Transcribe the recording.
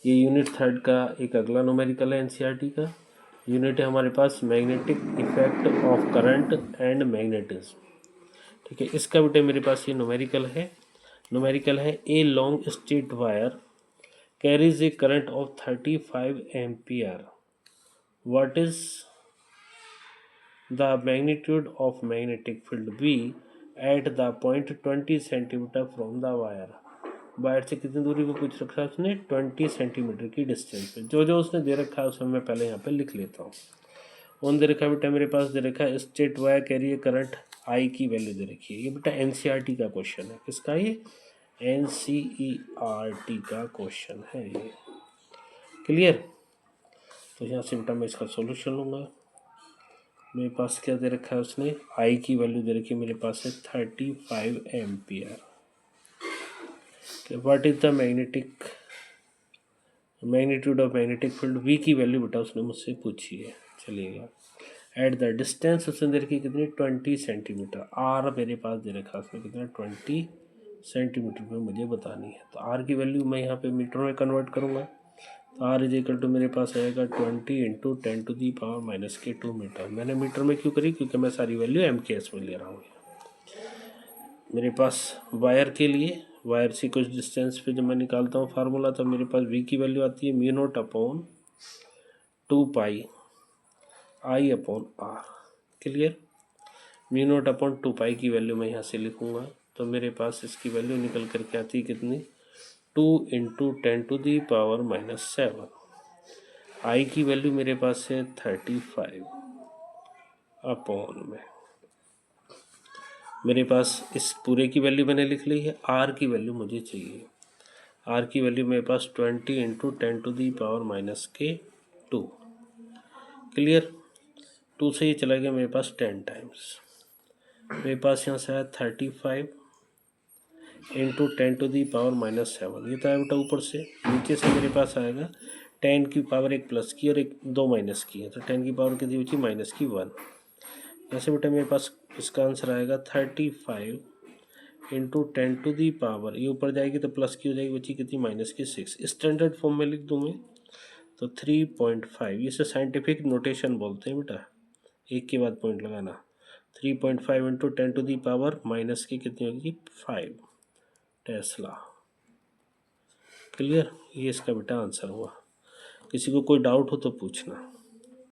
ये unit third का एक अगला न्यूमेरिकल है एनसीईआरटी का। यूनिट है हमारे पास magnetic effect of current and magnetism. ठीक है, इसका बेटे मेरे पास ये न्यूमेरिकल है a long straight wire carries a current of 35 ampere. What is the magnitude of magnetic field B at the point 20 centimetre from the wire. Wire से कितनी दूरी पे पूछ रखा है उसने, 20 सेंटीमीटर की डिस्टेंस पे। जो जो उसने दे रखा है उसमें मैं पहले यहाँ पे लिख लेता हूँ। ऑन दे रखा है बेटा मेरे पास, दे रखा है straight wire carry current I की वैल्यू दे रखी है। ये बेटा एनसीईआरटी का क्वेश्चन है। किसका ये, एनसीईआरटी का क्वेश्चन है ये। क्लियर। तो यहाँ से बेटा मैं इसका सॉल्यूशन लूँगा। मेरे पास क्या दे रखा है उसने, आई की वैल्यू दे रखी है मेरे पास है 35 ampere. What is the magnitude of magnetic field, V की वैल्यू बेटा उसने मुझसे पूछी है। चलिएगा, एट द डिस्टेंस उसने दे रखी कितनी, 20 सेंटीमीटर। आर मेरे पास दे रखा है उसने कितना, 20 सेंटीमीटर में मुझे बतानी है। तो आर की वैल्यू मैं यहाँ पे मीटर में कन्वर्ट करूँगा। तो आर इज इक्वल टू मेरे पास आएगा 20 इंटू 10⁻⁻2 मीटर। मैंने मीटर में क्यों करी, क्योंकि मैं सारी वैल्यू MKS में ले रहा हूँ। मेरे पास वायर के लिए, वायर से कुछ डिस्टेंस पे जब मैं निकालता हूँ फार्मूला, तो मेरे पास वी की वैल्यू आती है μ0/2π I/r। क्लियर। μ0/2π की वैल्यू मैं यहाँ से लिखूँगा, तो मेरे पास इसकी वैल्यू निकल करके आती है कितनी, 2 इंटू 10⁻⁻7। आई की वैल्यू मेरे पास है 35 अपॉन में, मेरे पास इस पूरे की वैल्यू मैंने लिख ली है। आर की वैल्यू मुझे चाहिए, आर की वैल्यू मेरे पास 20 इंटू 10⁻⁻2। क्लियर। 2 से ये चला गया मेरे पास 10 टाइम्स। मेरे पास यहाँ से आया 35 इंटू 10⁻⁻7। ये तो आया बेटा ऊपर से। नीचे से मेरे पास आएगा 10 की पावर एक प्लस की और एक 2 माइनस की है, तो 10 की पावर कितनी बची, -1। ऐसे बेटा मेरे पास इसका आंसर आएगा 35 इंटू 10⁻, ये ऊपर जाएगी तो प्लस की हो जाएगी, बची कितनी, -6। स्टैंडर्ड फॉर्म में लिख दूँ मैं तो 3.5। इसे साइंटिफिक नोटेशन बोलते हैं बेटा, एक के बाद पॉइंट लगाना। 3.5 इंटू 10⁻, माइनस की कितनी होगी, 5 टेस्ला। क्लियर। ये इसका बेटा आंसर हुआ। किसी को कोई डाउट हो तो पूछना।